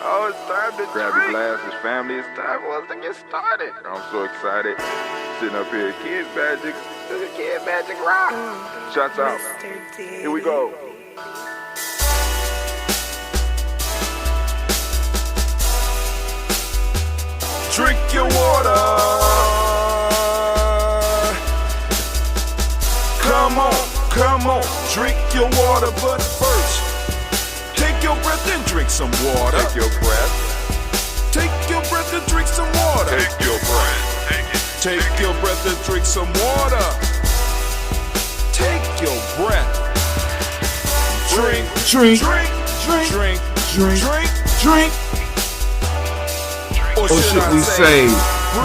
Oh, it's time to grab your glasses, family. It's time for us to get started. I'm so excited. Sitting up here, Kid Magic. Kid Magic Rock. Shots out. Here we go. Drink your water. Come on, drink your water, but first, take your breath and drink some water. Take your breath. Take your breath and drink some water. Take your breath. Take your breath and drink some water. Take your breath. Drink. Or should we say,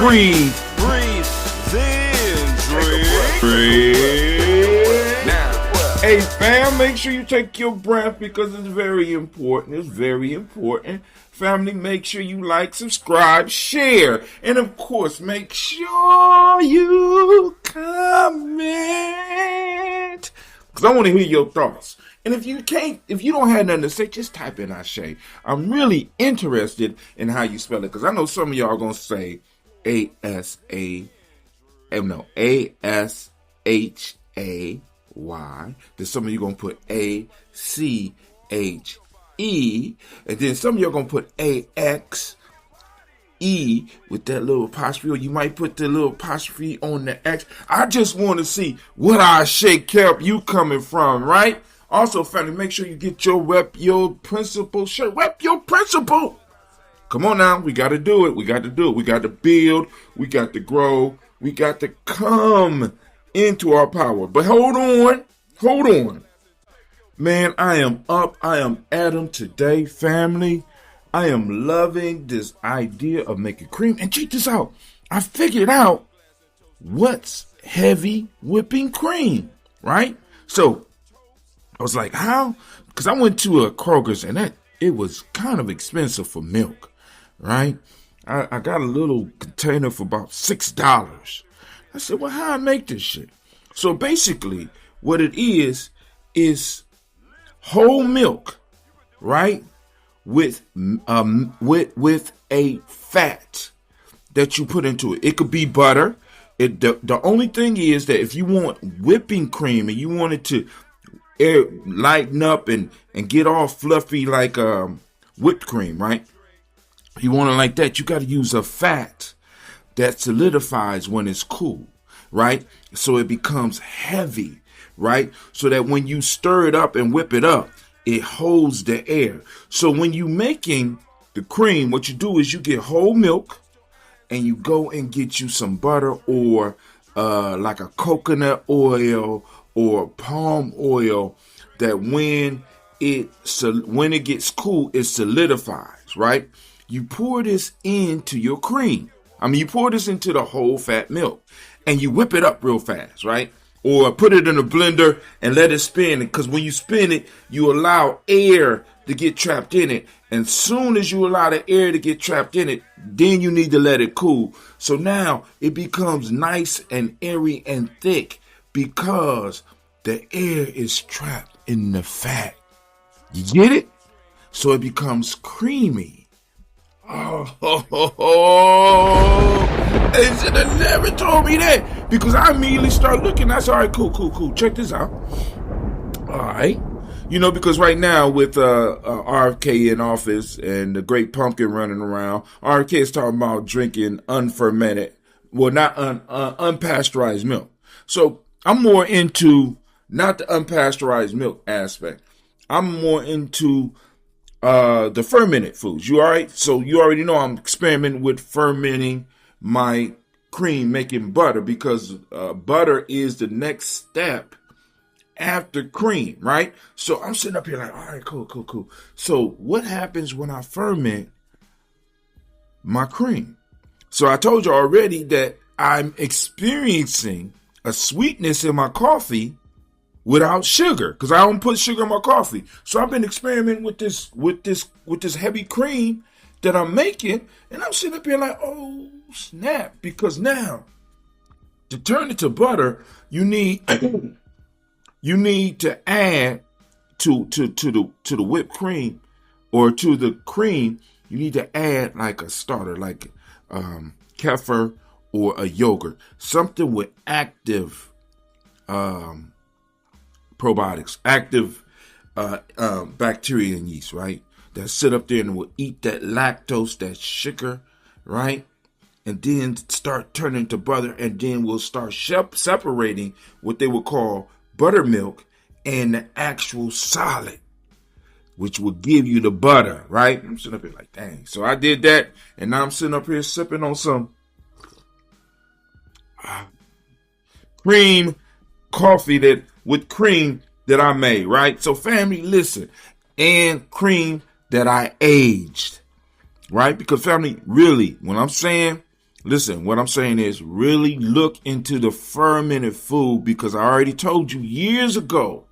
breathe, then drink. Hey fam, make sure you take your breath because it's very important. It's very important. Family, make sure you like, subscribe, share, and of course, make sure you comment. Because I want to hear your thoughts. And if you don't have nothing to say, just type in Ashe. I'm really interested in how you spell it. Because I know some of y'all are going to say A-S-H-A-Y. Then some of you going to put A-C-H-E. And then some of y'all going to put A-X-E with that little apostrophe. Or you might put the little apostrophe on the X. I just want to see what Ashe kept you coming from, right? Also, family, make sure you get your Rep Your Principle shirt. Rep Your Principle. Come on now. We got to do it. We got to build. We got to grow. We got to come into our power. But hold on. Man, I am up. I am at 'em today, family. I am loving this idea of making cream. And check this out. I figured out what's heavy whipping cream, right? So I was like, how? Because I went to a Kroger's and it was kind of expensive for milk, right? I got a little container for about $6. I said, well, how I make this shit? So basically, what it is whole milk, right? With a fat that you put into it. It could be butter. The only thing is that if you want whipping cream and you want it to lighten up and get all fluffy like whipped cream, right? If you want it like that, you got to use a fat that solidifies when it's cool, right? So it becomes heavy, right? So that when you stir it up and whip it up, it holds the air. So when you making the cream, what you do is you get whole milk and you go and get you some butter or like a coconut oil or palm oil that when it gets cool, it solidifies, right? You pour this into your cream. You pour this into the whole fat milk and you whip it up real fast, right? Or put it in a blender and let it spin. Because when you spin it, you allow air to get trapped in it. And soon as you allow the air to get trapped in it, then you need to let it cool. So now it becomes nice and airy and thick because the air is trapped in the fat. You get it? So it becomes creamy. They should have never told me that because I immediately start looking. That's all right, cool. Check this out. All right. Because right now with RFK in office and the great pumpkin running around, RFK is talking about drinking unfermented, not unpasteurized milk. So I'm more into not the unpasteurized milk aspect. I'm more into the fermented foods. You all right? So you already know I'm experimenting with fermenting my cream, making butter, because butter is the next step after cream, right? So I'm sitting up here like, all right, cool. So what happens when I ferment my cream? So I told you already that I'm experiencing a sweetness in my coffee without sugar, because I don't put sugar in my coffee. So I've been experimenting with this heavy cream that I'm making, and I'm sitting up here like, oh snap! Because now to turn it to butter, you need to add to the whipped cream or to the cream. you need to add like a starter, like kefir or a yogurt, something with active probiotics, active bacteria and yeast, right? That sit up there and will eat that lactose, that sugar, right? And then start turning to butter, and then we'll start separating what they would call buttermilk and the actual solid, which will give you the butter, right? I'm sitting up here like, dang. So I did that, and now I'm sitting up here sipping on some cream coffee with cream that I made, right? So family, listen, and cream that I aged, right? Because family, really, when I'm saying, listen, what I'm saying is really look into the fermented food, because I already told you years ago,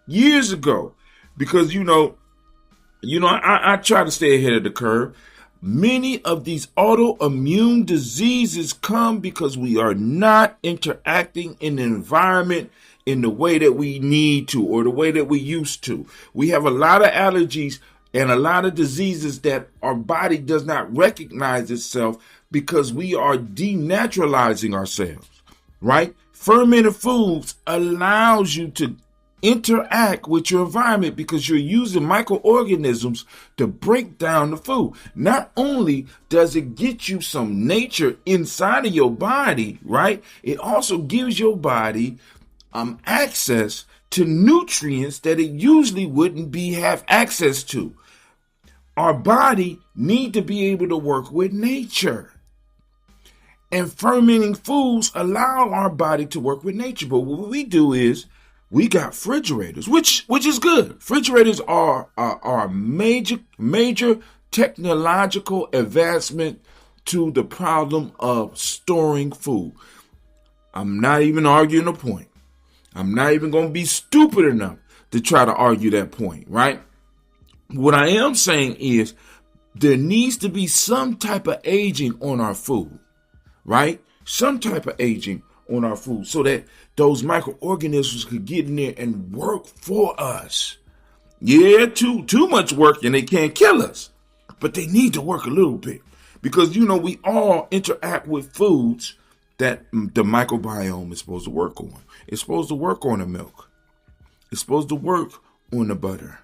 because I try to stay ahead of the curve. Many of these autoimmune diseases come because we are not interacting in the environment in the way that we need to, or the way that we used to. We have a lot of allergies and a lot of diseases that our body does not recognize itself because we are denaturalizing ourselves, right? Fermented foods allows you to interact with your environment because you're using microorganisms to break down the food. Not only does it get you some nature inside of your body, right? It also gives your body access to nutrients that it usually wouldn't have access to. Our body need to be able to work with nature. And fermenting foods allow our body to work with nature. But what we do is we got refrigerators, which is good. Refrigerators are a major technological advancement to the problem of storing food. I'm not even arguing the point. I'm not even going to be stupid enough to try to argue that point, right? What I am saying is there needs to be some type of aging on our food, right? Some type of aging on our food so that those microorganisms could get in there and work for us. Yeah, too much work and they can't kill us, but they need to work a little bit because, we all interact with foods that the microbiome is supposed to work on. It's supposed to work on the milk. It's supposed to work on the butter.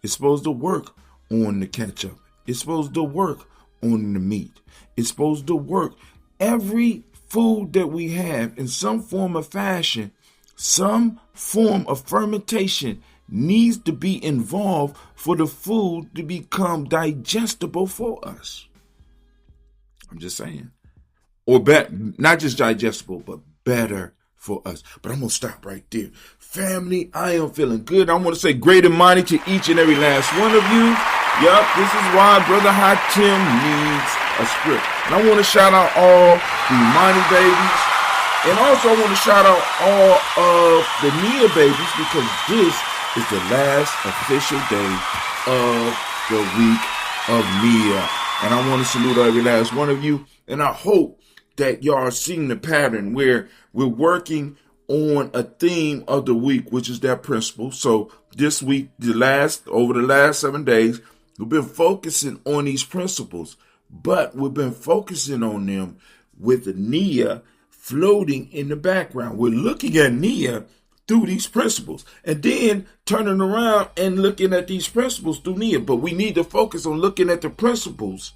It's supposed to work on the ketchup. It's supposed to work on the meat. It's supposed to work. Every food that we have in some form of fashion, some form of fermentation needs to be involved for the food to become digestible for us. I'm just saying. Or not just digestible, but better for us. But I'm going to stop right there. Family, I am feeling good. I want to say great Imani to each and every last one of you. Yup, this is why Brother Hatim needs a script. And I want to shout out all the Imani babies. And also I want to shout out all of the Nia babies because this is the last official day of the week of Nia. And I want to salute every last one of you. And I hope that y'all are seeing the pattern where we're working on a theme of the week, which is that principle. So this week, over the last 7 days, we've been focusing on these principles, but we've been focusing on them with the Nia floating in the background. We're looking at Nia through these principles and then turning around and looking at these principles through Nia. But we need to focus on looking at the principles,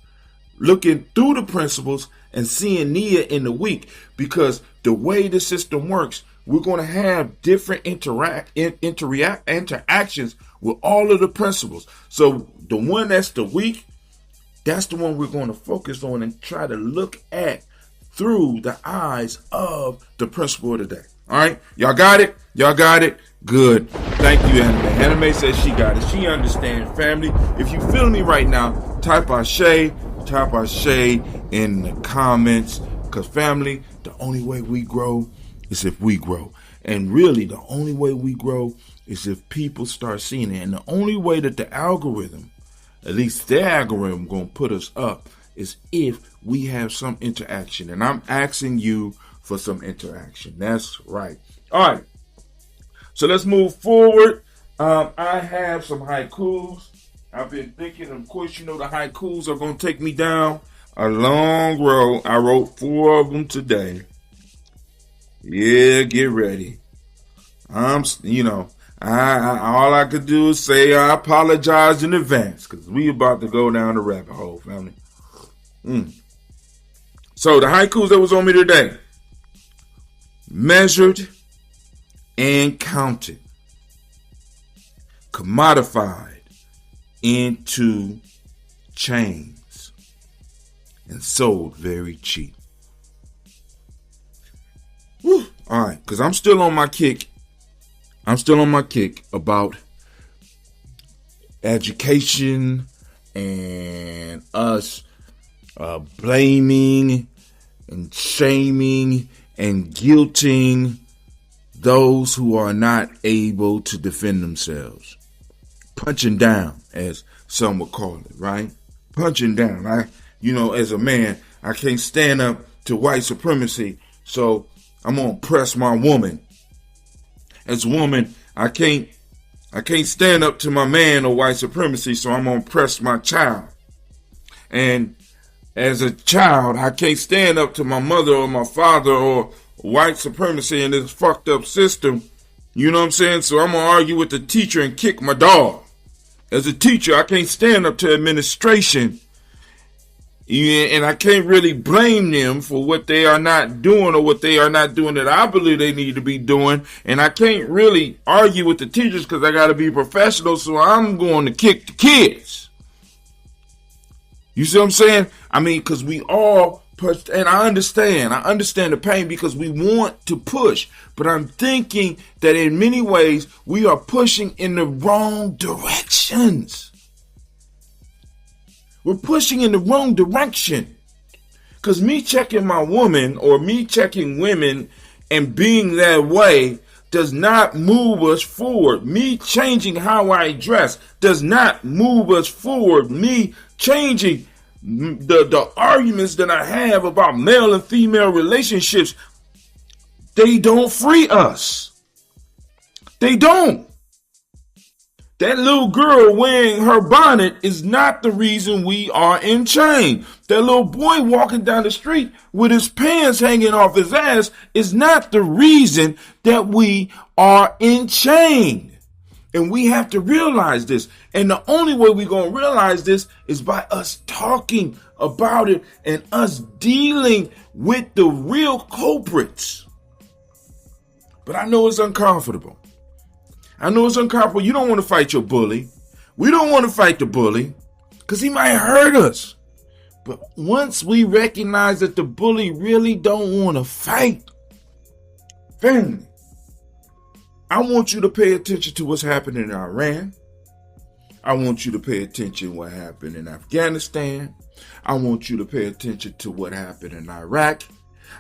looking through the principles and seeing Nia in the week, because the way the system works, we're going to have different interactions with all of the principles. So the one that's the week, that's the one we're going to focus on and try to look at through the eyes of the principle of the day. All right. Y'all got it? Y'all got it? Good. Thank you, Anime. Anime says she got it. She understands, family. If you feel me right now, type Ashe in the comments. Because, family, the only way we grow is if we grow. And really, the only way we grow is if people start seeing it. And the only way that the algorithm, at least their algorithm, going to put us up is if we have some interaction. And I'm asking you for some interaction. That's right. All right. So let's move forward. I have some haikus I've been thinking, of course, the haikus are going to take me down a long road. I wrote 4 of them today. Yeah, get ready. All I could do is say I apologize in advance because we about to go down the rabbit hole, family. So the haikus that was on me today: measured and counted, commodified into chains, and sold very cheap. Whew. All right, because I'm still on my kick. About education and us blaming and shaming and guilting those who are not able to defend themselves. Punching down, as some would call it, right? Punching down. As a man, I can't stand up to white supremacy, so I'm gonna press my woman. As a woman, I can't stand up to my man or white supremacy, so I'm gonna press my child. And as a child, I can't stand up to my mother or my father or white supremacy in this fucked up system. You know what I'm saying? So I'm gonna argue with the teacher and kick my dog. As a teacher, I can't stand up to administration. And I can't really blame them for what they are not doing or what they are not doing that I believe they need to be doing. And I can't really argue with the teachers because I got to be professional. So I'm going to kick the kids. You see what I'm saying? Because we all push, and I understand the pain because we want to push. But I'm thinking that in many ways we are pushing in the wrong directions. We're pushing in the wrong direction. Because me checking my woman or me checking women and being that way does not move us forward. Me changing how I dress does not move us forward. Me changing the arguments that I have about male and female relationships, they don't free us. They don't. That little girl wearing her bonnet is not the reason we are in chains. That little boy walking down the street with his pants hanging off his ass is not the reason that we are in chains. And we have to realize this. And the only way we're going to realize this is by us talking about it and us dealing with the real culprits. But I know it's uncomfortable. You don't want to fight your bully. We don't want to fight the bully because he might hurt us. But once we recognize that the bully really don't want to fight, family, I want you to pay attention to what's happening in Iran. I want you to pay attention to what happened in Afghanistan. I want you to pay attention to what happened in Iraq.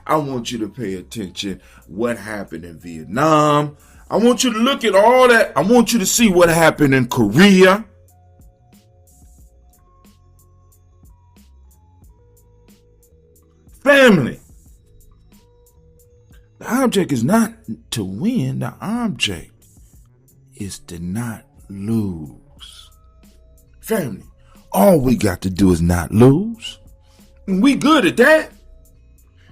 I want you to pay attention what happened in Vietnam. I want you to look at all that. I want you to see what happened in Korea. Family. The object is not to win. The object is to not lose. Family. All we got to do is not lose. And we good at that.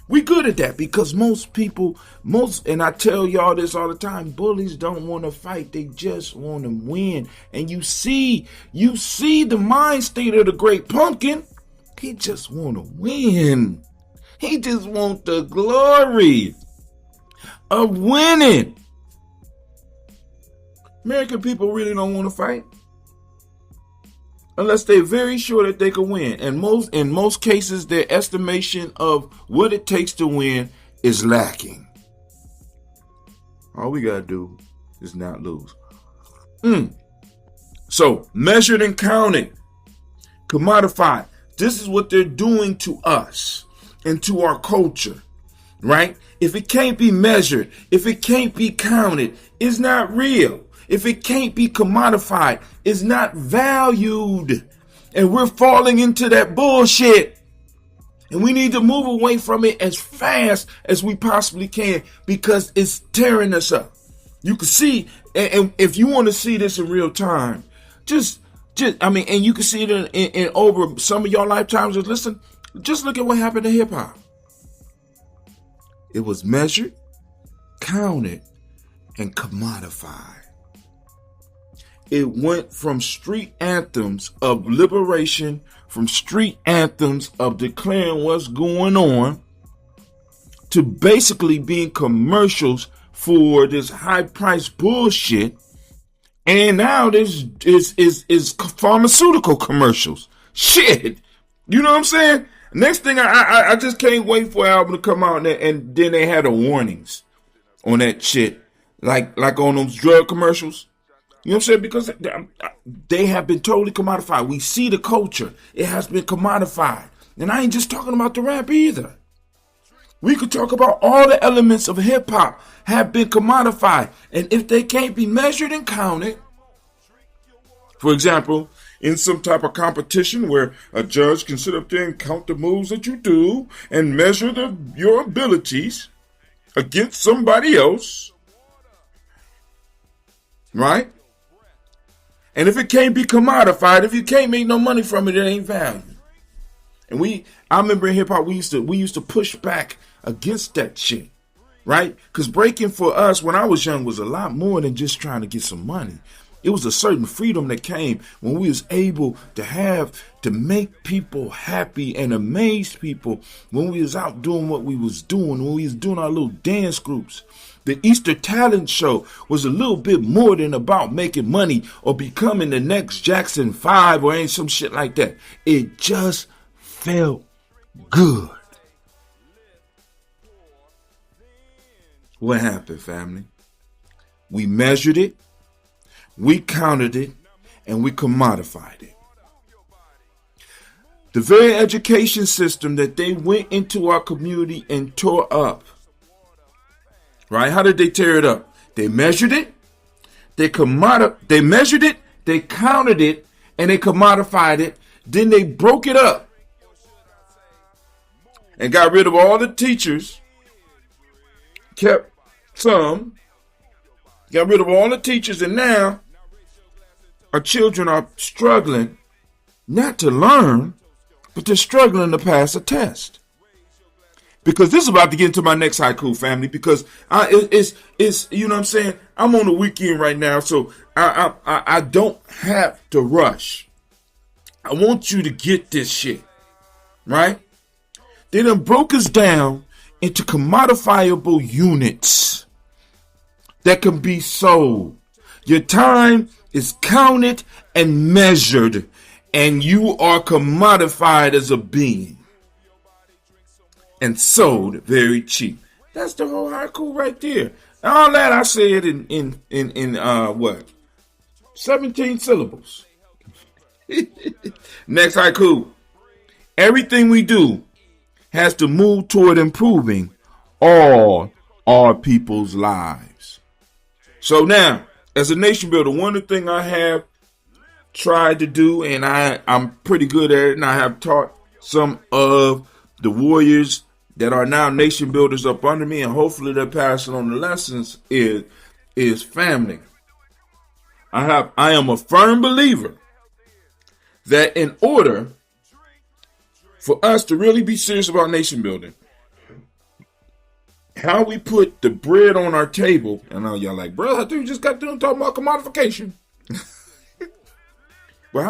We good at that because most people, and I tell y'all this all the time, bullies don't want to fight. They just want to win. And you see the mind state of the great pumpkin. He just want to win. He just want the glory of winning. American people really don't want to fight unless they're very sure that they can win. And in most cases, their estimation of what it takes to win is lacking. All we got to do is not lose. So, measured and counted, commodified. This is what they're doing to us and to our culture, right? If it can't be measured, if it can't be counted, it's not real. If it can't be commodified, it's not valued. And we're falling into that bullshit. And we need to move away from it as fast as we possibly can because it's tearing us up. You can see, and if you want to see this in real time, just And you can see it in over some of your lifetimes. Listen, just look at what happened to hip hop. It was measured, counted, and commodified. It went from street anthems of liberation, from street anthems of declaring what's going on, to basically being commercials for this high-priced bullshit. And now this is pharmaceutical commercials. Shit. You know what I'm saying? Next thing, I just can't wait for an album to come out, and then they had the warnings on that shit. Like on those drug commercials. You know what I'm saying? Because they have been totally commodified. We see the culture. It has been commodified. And I ain't just talking about the rap either. We could talk about all the elements of hip hop have been commodified. And if they can't be measured and counted, for example, in some type of competition where a judge can sit up there and count the moves that you do and measure your abilities against somebody else, right? And if it can't be commodified, if you can't make no money from it, it ain't value. And I remember in hip hop, we used to push back against that shit, right? Because breaking for us when I was young was a lot more than just trying to get some money. It was a certain freedom that came when we was able to make people happy and amaze people when we was out doing what we was doing, when we was doing our little dance groups. The Easter Talent Show was a little bit more than about making money or becoming the next Jackson 5 or some shit like that. It just felt good. What happened, family? We measured it, we counted it, and we commodified it. The very education system that they went into our community and tore up, right? How did they tear it up? They measured it, they measured it, they counted it, and they commodified it. Then they broke it up and got rid of all the teachers, kept some, got rid of all the teachers, and now our children are struggling not to learn, but they're struggling to pass a test. Because this is about to get into my next haiku, family, because it's you know what I'm saying? I'm on the weekend right now, so I don't have to rush. I want you to get this shit, right? They done broke us down into commodifiable units that can be sold. Your time is counted and measured, and you are commodified as a being and sold very cheap. That's the whole haiku right there. All that I said in what? 17 syllables. Next haiku. Everything we do has to move toward improving all our people's lives. So now, as a nation builder, one of the things I have tried to do, and I'm pretty good at it, and I have taught some of the warriors that are now nation builders up under me, and hopefully they're passing on the lessons, is family. I am a firm believer that in order for us to really be serious about nation building, how we put the bread on our table, and now y'all like, bro, I think you just got done talking about commodification. But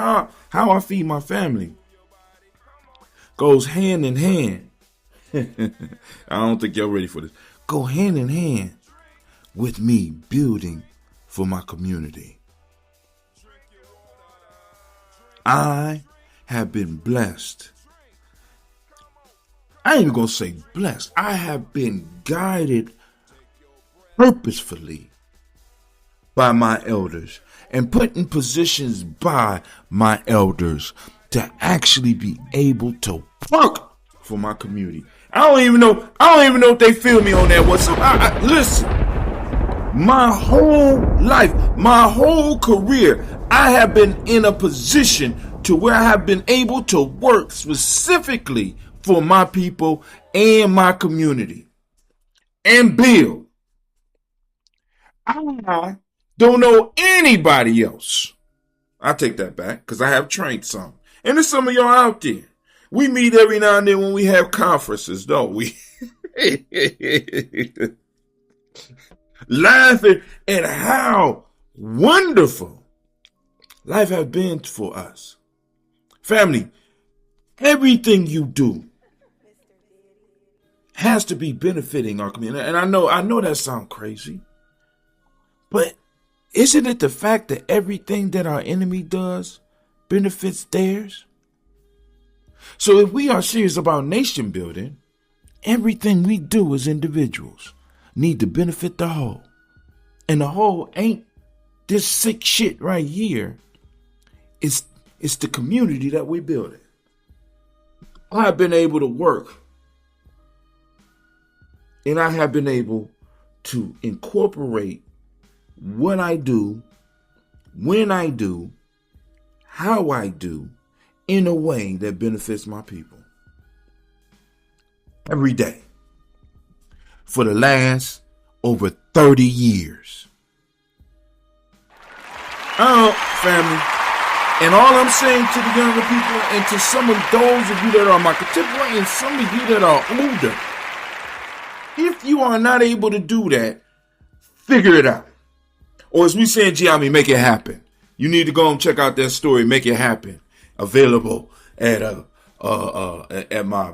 how I feed my family goes hand in hand. I don't think y'all ready for this. Go hand in hand with me building for my community. I have been blessed. I ain't even gonna say blessed. I have been guided purposefully by my elders and put in positions by my elders to actually be able to work for my community. I don't even know if they feel me on that whatsoever. Listen, my whole life, my whole career, I have been in a position to where I have been able to work specifically for my people and my community and build. I don't know anybody else I take that back because I have trained some. And there's some of y'all out there. We meet every now and then when we have conferences, don't we? Laughing at how wonderful life has been for us. Family, everything you do has to be benefiting our community. And I know that sounds crazy, but isn't it the fact that everything that our enemy does benefits theirs? So if we are serious about nation building, everything we do as individuals need to benefit the whole. And the whole ain't this sick shit right here. It's the community that we're building. I've been able to work, and I have been able to incorporate what I do, when I do, how I do, in a way that benefits my people. Every day. For the last over 30 years. Family. And all I'm saying to the younger people and to some of those of you that are my contemporary and some of you that are older, if you are not able to do that, figure it out. Or as we say in Giami, make it happen. You need to go and check out that story, Make It Happen. Available at my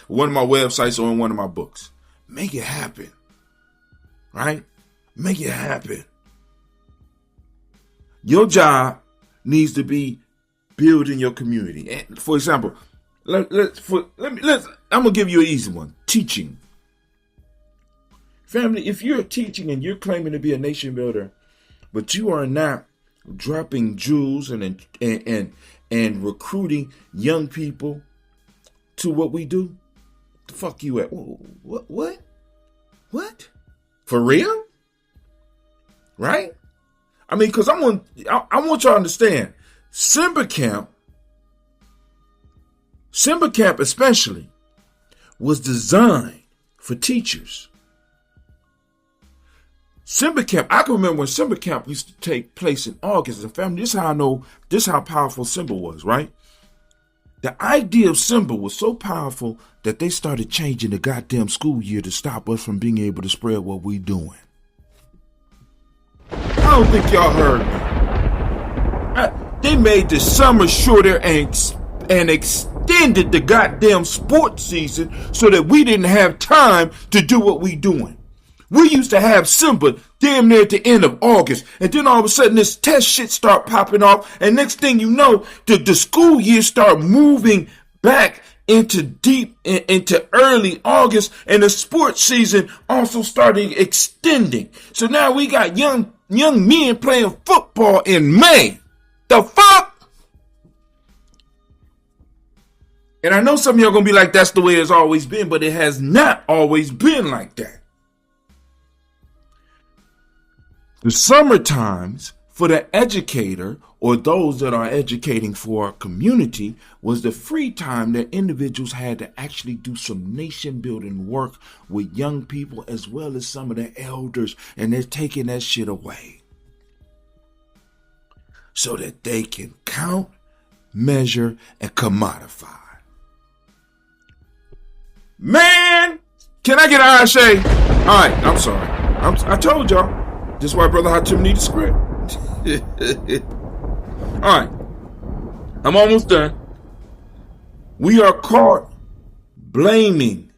one of my websites or in one of my books. Make it happen. Right? Make it happen. Your job needs to be building your community. And for example, I'm gonna give you an easy one. Teaching. Family, if you're teaching and you're claiming to be a nation builder, but you are not dropping jewels and recruiting young people to what we do, the fuck you at? What? For real? Right? I mean, because I want y'all to understand, Simba Camp especially, was designed for teachers. Simba Camp, I can remember when Simba Camp used to take place in August. And family, this is how I know, this is how powerful Simba was, right? The idea of Simba was so powerful that they started changing the goddamn school year to stop us from being able to spread what we doing. I don't think y'all heard me. They made the summer shorter and extended the goddamn sports season so that we didn't have time to do what we doing. We used to have Simba damn near at the end of August. And then all of a sudden this test shit start popping off. And next thing you know, the school year start moving back into early August. And the sports season also started extending. So now we got young men playing football in May. The fuck? And I know some of y'all gonna be like, that's the way it's always been. But it has not always been like that. The summer times for the educator or those that are educating for our community was the free time that individuals had to actually do some nation building work with young people as well as some of the elders, and they're taking that shit away so that they can count, measure, and commodify. Man, can I get an Ashe? All right, I'm sorry. I told y'all. This is why Brother Hatim need a script. All right. I'm almost done. We are caught blaming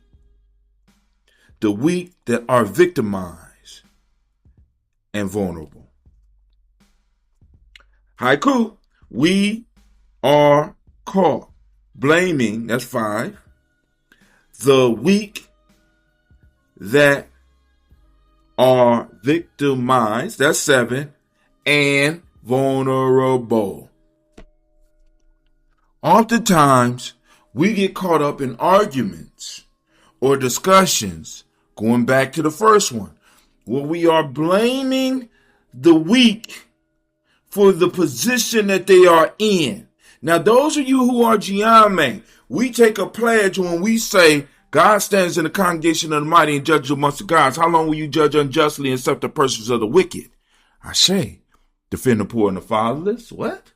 the weak that are victimized and vulnerable. Haiku. We are caught blaming, that's 5, the weak that are victimized, that's 7, and vulnerable. Oftentimes, we get caught up in arguments or discussions, going back to the first one, where we are blaming the weak for the position that they are in. Now, those of you who are Giame, we take a pledge when we say, God stands in the congregation of the mighty and judges amongst the gods. How long will you judge unjustly and accept the persons of the wicked? I say, Defend the poor and the fatherless. What?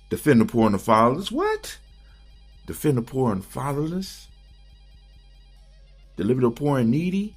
Defend the poor and the fatherless. What? Defend the poor and fatherless. Deliver the poor and needy.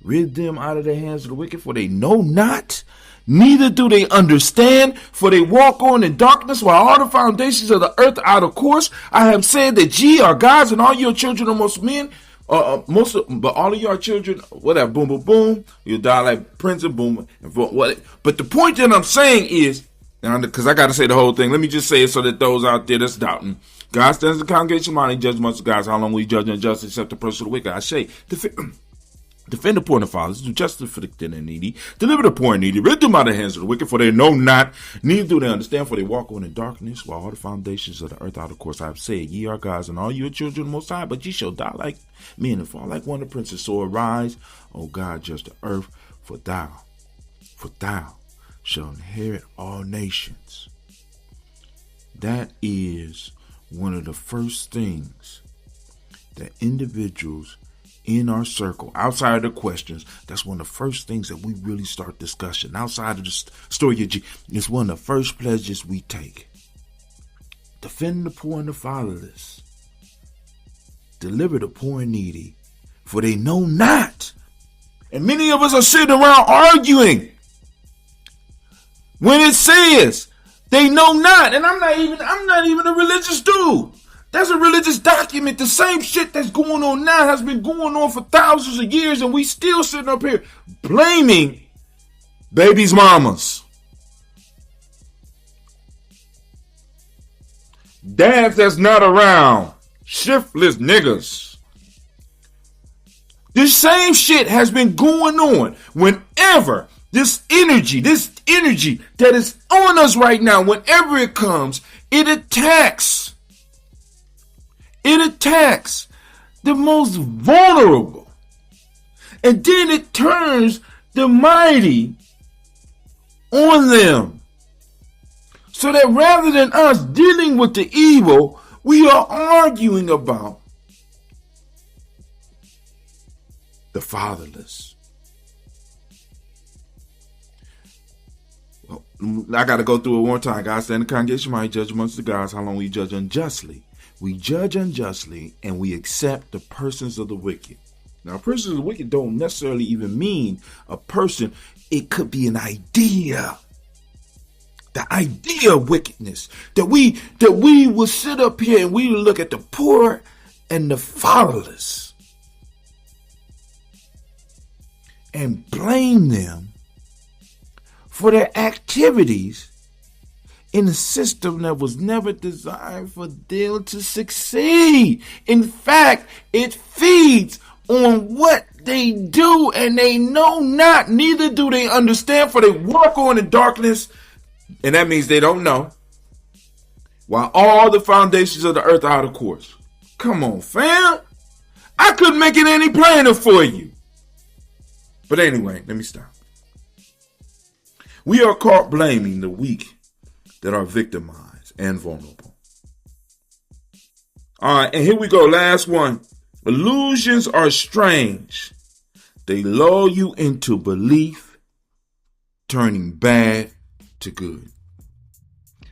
Rid them out of the hands of the wicked, for they know not, neither do they understand, for they walk on in darkness while all the foundations of the earth are out of course. I have said that ye are gods, and all your children are most men. But all of your children, whatever, boom, boom, boom, you die like Prince and boom. What? But the point that I'm saying is, because I got to say the whole thing, let me just say it so that those out there that's doubting. God stands in the congregation, Imani, judge amongst the gods. How long will you judge unjust except the person of the wicked? I say, defend the poor and the fatherless, do justice for the thin and needy, deliver the poor and needy, rid them out of the hands of the wicked, for they know not, neither do they understand, for they walk on in darkness, while all the foundations of the earth out of course. I have said, ye are gods, and all your children most high, but ye shall die like men and fall like one of the princes. So arise, O God, judge the earth, for thou shalt inherit all nations. That is one of the first things that individuals in our circle, outside of the questions, that's one of the first things that we really start discussion. Outside of the story of G, it's one of the first pledges we take. Defend the poor and the fatherless. Deliver the poor and needy, for they know not. And many of us are sitting around arguing when it says they know not. And I'm not even a religious dude. That's a religious document. The same shit that's going on now has been going on for thousands of years, and we still sitting up here blaming babies' mamas. Dads that's not around. Shiftless niggas. This same shit has been going on whenever this energy that is on us right now, whenever it comes, it attacks. It attacks the most vulnerable. And then it turns the mighty on them. So that rather than us dealing with the evil, we are arguing about the fatherless. Well, I got to go through it one time. God said in the congregation, might judge amongst the gods. How long we judge unjustly? We judge unjustly, and we accept the persons of the wicked. Now, persons of the wicked don't necessarily even mean a person. It could be an idea. The idea of wickedness. That we will sit up here and we will look at the poor and the fatherless and blame them for their activities in a system that was never designed for them to succeed. In fact, it feeds on what they do, and they know not, neither do they understand, for they walk on in darkness, and that means they don't know, while all the foundations of the earth are out of course. Come on, fam. I couldn't make it any plainer for you. But anyway, let me stop. We are caught blaming the weak that are victimized and vulnerable. All right, and here we go. Last one. Illusions are strange. They lull you into belief, turning bad to good.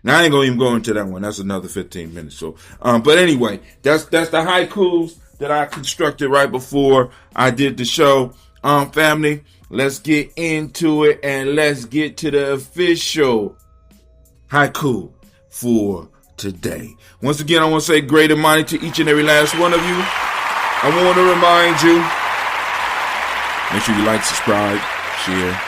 Now, I ain't gonna even go into that one. That's another 15 minutes. So, but anyway, that's the haikus that I constructed right before I did the show. Family, let's get into it, and let's get to the official haiku for today. Once again, I want to say great Imani to each and every last one of you. I want to remind you, make sure you like, subscribe, share,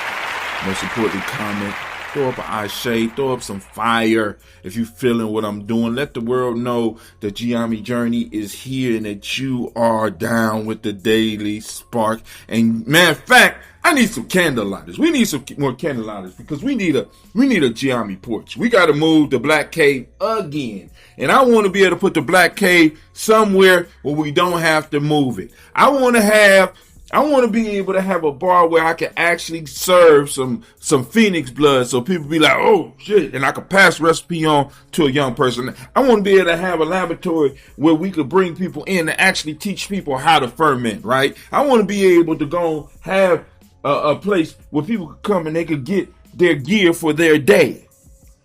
most importantly, comment, throw up an eye shade, throw up some fire if you're feeling what I'm doing. Let the world know that Giami Journey is here and that you are down with the daily spark. And matter of fact, I need some candle lighters. We need some more candle lighters because we need a Giami porch. We got to move the Black Cave again. And I want to be able to put the Black Cave somewhere where we don't have to move it. I want to be able to have a bar where I can actually serve some Phoenix blood so people be like, oh shit, and I can pass recipe on to a young person. I want to be able to have a laboratory where we could bring people in and actually teach people how to ferment, right? I want to be able to go have a place where people could come and they could get their gear for their day,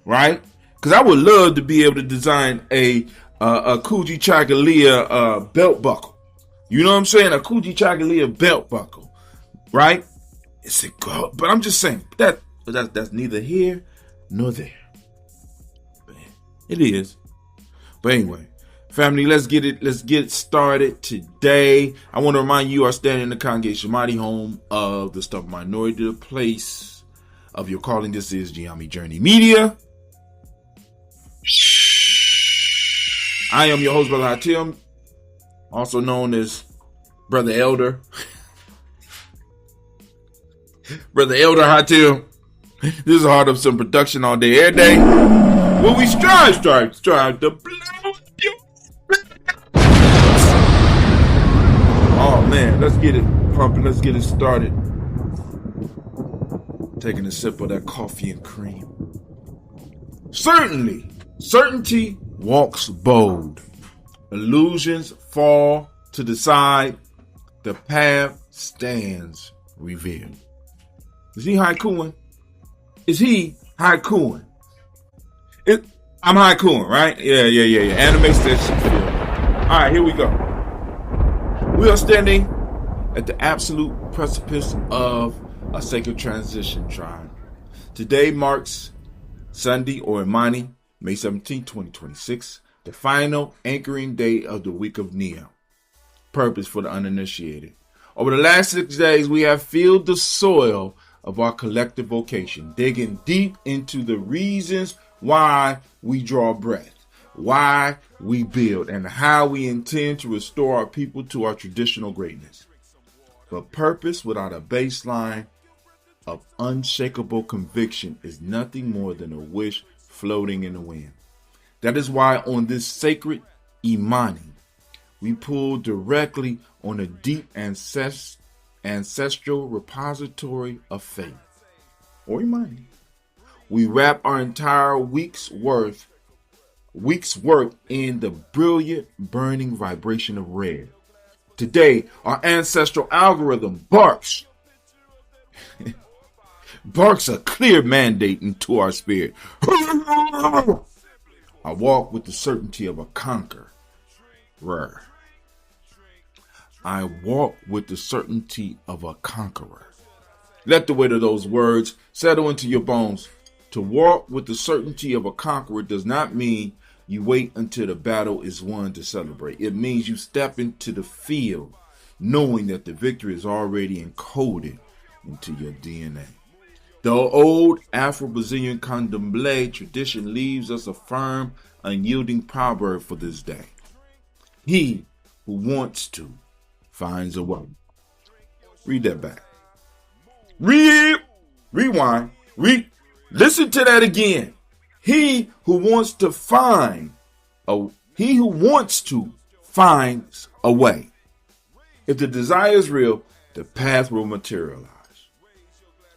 right? Because I would love to be able to design a Kuji Chagalia belt buckle. You know what I'm saying? A Kuji Chagalia belt buckle, right? It's a good, but I'm just saying that's neither here nor there. It is. But anyway, family, let's get it started today. I want to remind you, are standing in the congregation, mighty home of the stubborn minority, the place of your calling. This is Giami Journey Media. I am your host, Brother Hatim, also known as Brother Elder. Brother Elder Hatim. This is Heart of Some production all day, every day. Where we strive to blow you. Oh man, let's get it pumping. Let's get it started. Taking a sip of that coffee and cream. Certainty walks bold. Illusions fall to the side. The path stands revealed. Is he haikuing? Is he haikuing? I'm haikuing, right? Yeah. Anime station. All right, here we go. We are standing at the absolute precipice of a sacred transition time. Today marks Sunday, or Imani, May 17, 2026, the final anchoring day of the week of Nia. Purpose for the uninitiated. Over the last 6 days, we have filled the soil of our collective vocation, digging deep into the reasons why we draw breath, why we build, and how we intend to restore our people to our traditional greatness. But purpose without a baseline of unshakable conviction is nothing more than a wish floating in the wind. That is why on this sacred Imani, we pull directly on a deep ancestral repository of faith, or Imani. We wrap our entire week's work in the brilliant burning vibration of red. Today, our ancestral algorithm barks a clear mandate into our spirit. I walk with the certainty of a conqueror. I walk with the certainty of a conqueror. Let the weight of those words settle into your bones. To walk with the certainty of a conqueror does not mean you wait until the battle is won to celebrate. It means you step into the field knowing that the victory is already encoded into your DNA. The old Afro-Brazilian Candomblé tradition leaves us a firm, unyielding proverb for this day. He who wants to finds a way. Read that back. Rewind. Listen to that again. He who wants to finds a way. If the desire is real, the path will materialize.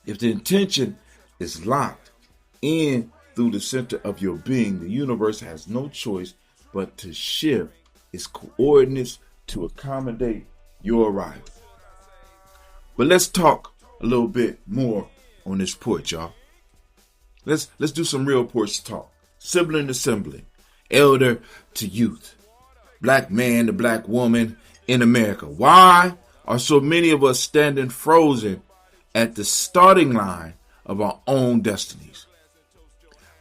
If the intention is locked in through the center of your being, the universe has no choice but to shift its coordinates to accommodate your arrival. But let's talk a little bit more on this porch, y'all. Let's do some real porch talk. Sibling to sibling, elder to youth, black man to black woman in America. Why are so many of us standing frozen at the starting line of our own destinies?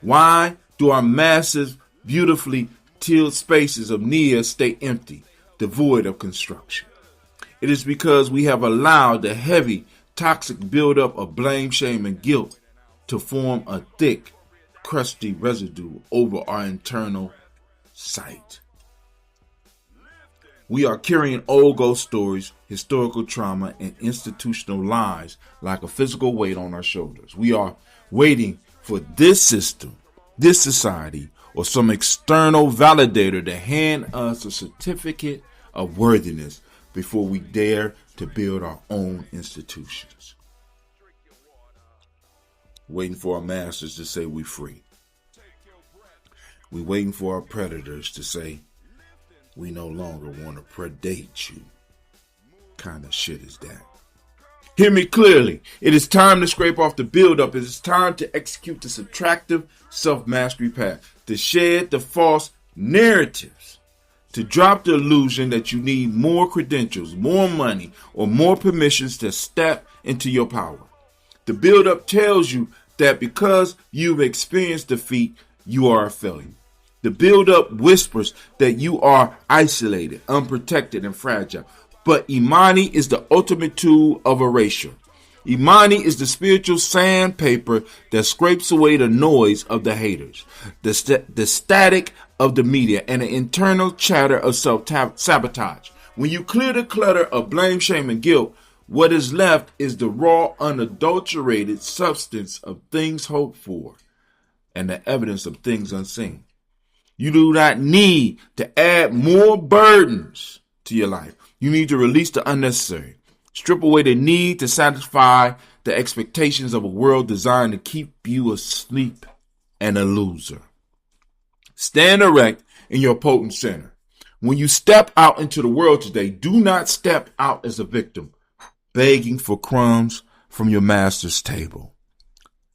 Why do our massive, beautifully tilled spaces of Nia stay empty, devoid of construction? It is because we have allowed the heavy, toxic buildup of blame, shame, and guilt to form a thick, crusty residue over our internal sight. We are carrying old ghost stories, historical trauma, and institutional lies like a physical weight on our shoulders. We are waiting for this system, this society, or some external validator to hand us a certificate of worthiness before we dare to build our own institutions. Waiting for our masters to say we free. We're waiting for our predators to say we no longer want to predate you. Kind of shit is that? Hear me clearly. It is time to scrape off the buildup. It is time to execute the subtractive self-mastery path, to shed the false narratives, to drop the illusion that you need more credentials, more money, or more permissions to step into your power. The buildup tells you that because you've experienced defeat, you are a failure. The buildup whispers that you are isolated, unprotected, and fragile. But Imani is the ultimate tool of erasure. Imani is the spiritual sandpaper that scrapes away the noise of the haters, the static of the media, and the internal chatter of self-sabotage. When you clear the clutter of blame, shame, and guilt, what is left is the raw, unadulterated substance of things hoped for and the evidence of things unseen. You do not need to add more burdens to your life. You need to release the unnecessary. Strip away the need to satisfy the expectations of a world designed to keep you asleep and a loser. Stand erect in your potent center. When you step out into the world today, do not step out as a victim, begging for crumbs from your master's table.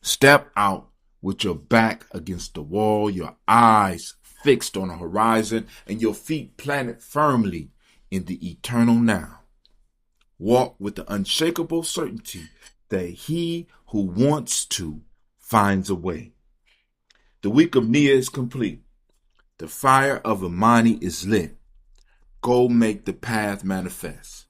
Step out with your back against the wall, your eyes fixed on the horizon, and your feet planted firmly in the eternal now. Walk with the unshakable certainty that he who wants to finds a way. The week of Nia is complete. The fire of Imani is lit. Go make the path manifest.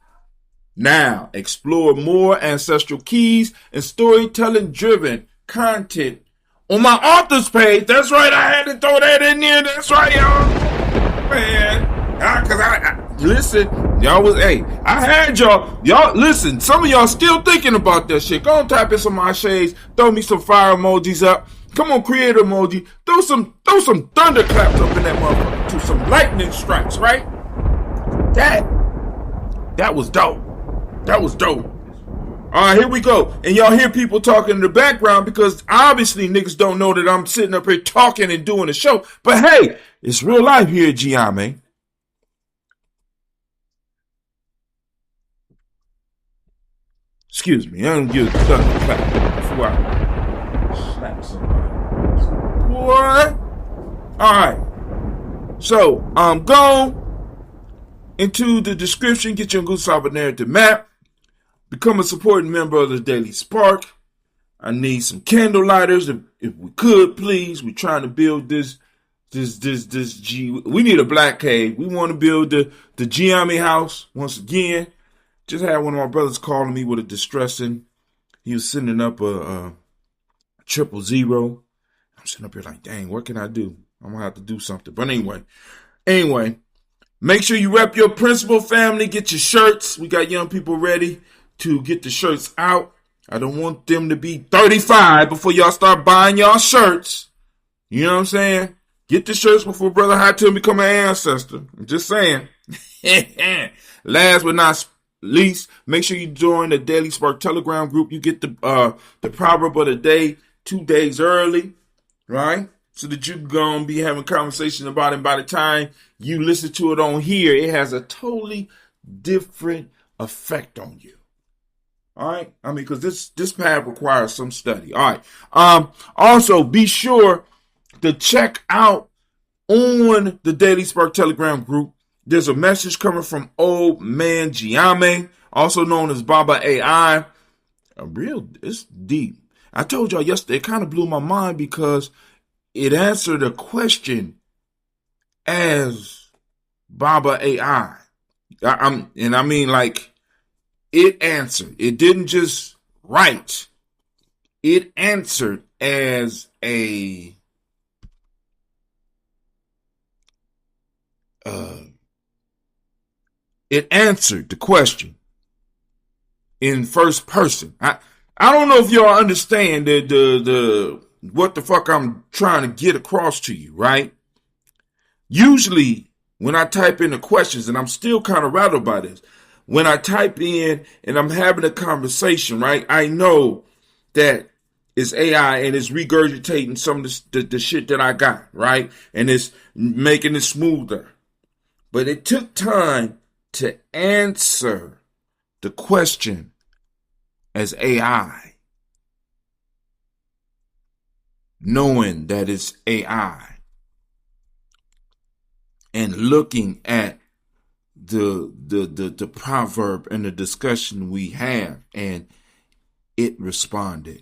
Now, explore more ancestral keys and storytelling-driven content on my author's page. That's right, I had to throw that in there. That's right, y'all. Man, listen, y'all was, I had y'all listen, some of y'all still thinking about that shit. Go and type in some of my shades, throw me some fire emojis up. Come on, create emoji. Throw some thunderclaps up in that motherfucker to some lightning strikes, right? That was dope. That was dope. All right, here we go. And y'all hear people talking in the background because obviously niggas don't know that I'm sitting up here talking and doing a show. But hey, it's real life here at Giame. Excuse me, I'm gonna give a thunderclap before I slap somebody. What? All right. So, go into the description, get your Goose Saba narrative map, become a supporting member of the Daily Spark. I need some candle lighters, if we could, please. We're trying to build this we need a black cave. We want to build the Giame house once again. Just had one of my brothers calling me with a distressing. He was sending up a 000. I'm sitting up here like, dang, what can I do? I'm gonna have to do something. But anyway, make sure you rep your principal family. Get your shirts. We got young people ready to get the shirts out. I don't want them to be 35 before y'all start buying y'all shirts. You know what I'm saying? Get the shirts before Brother Hatim become an ancestor. I'm just saying. Last but not least, make sure you join the Daily Spark Telegram group. You get the proverb of the day 2 days early, right? So that you're going to be having conversation about it. By the time you listen to it on here, it has a totally different effect on you. All right? I mean, because this path requires some study. All right. Also, be sure to check out on the Daily Spark Telegram group. There's a message coming from Old Man Giame, also known as Baba AI. It's deep. I told y'all yesterday, it kind of blew my mind because it answered a question as Baba AI. I mean, like, it answered. It didn't just write. It answered as a it answered the question in first person. I don't know if y'all understand the what the fuck I'm trying to get across to you, right? Usually when I type in the questions, and I'm still kind of rattled by this, when I type in and I'm having a conversation, right, I know that it's AI and it's regurgitating some of the shit that I got, right? And it's making it smoother. But it took time to answer the question as AI, knowing that it's AI, and looking at the proverb and the discussion we have, and it responded.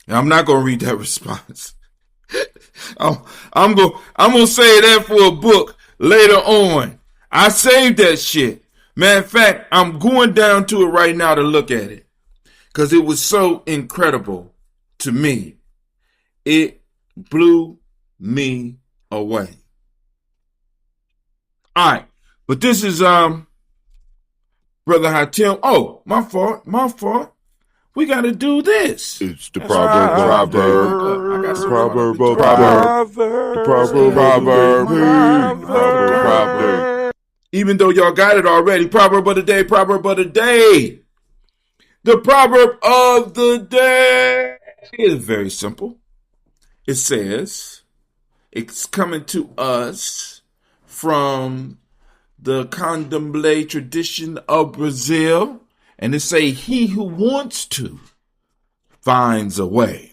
And I'm not going to read that response. I'm gonna say that for a book later on. I saved that shit. Matter of fact, I'm going down to it right now to look at it, because it was so incredible to me. It blew me away. All right, but this is Brother Hatim. Oh, my fault. We got to do this. It's the proverb. Even though y'all got it already, proverb of the day. The proverb of the day is very simple. It says, it's coming to us from the Candomblé tradition of Brazil. And it say, he who wants to finds a way.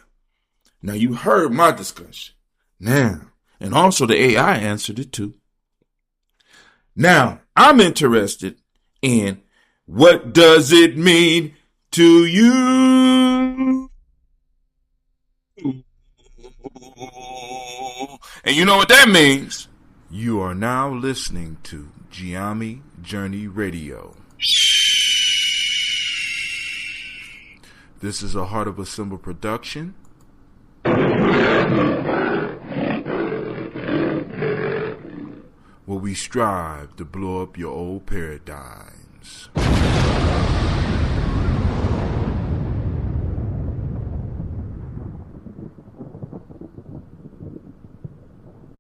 Now, you heard my discussion. Now, and also the AI answered it too. Now, I'm interested in, what does it mean to you? And you know what that means. You are now listening to Giami Journey Radio. This is a Heart of a Symbol production. Where we strive to blow up your old paradigms.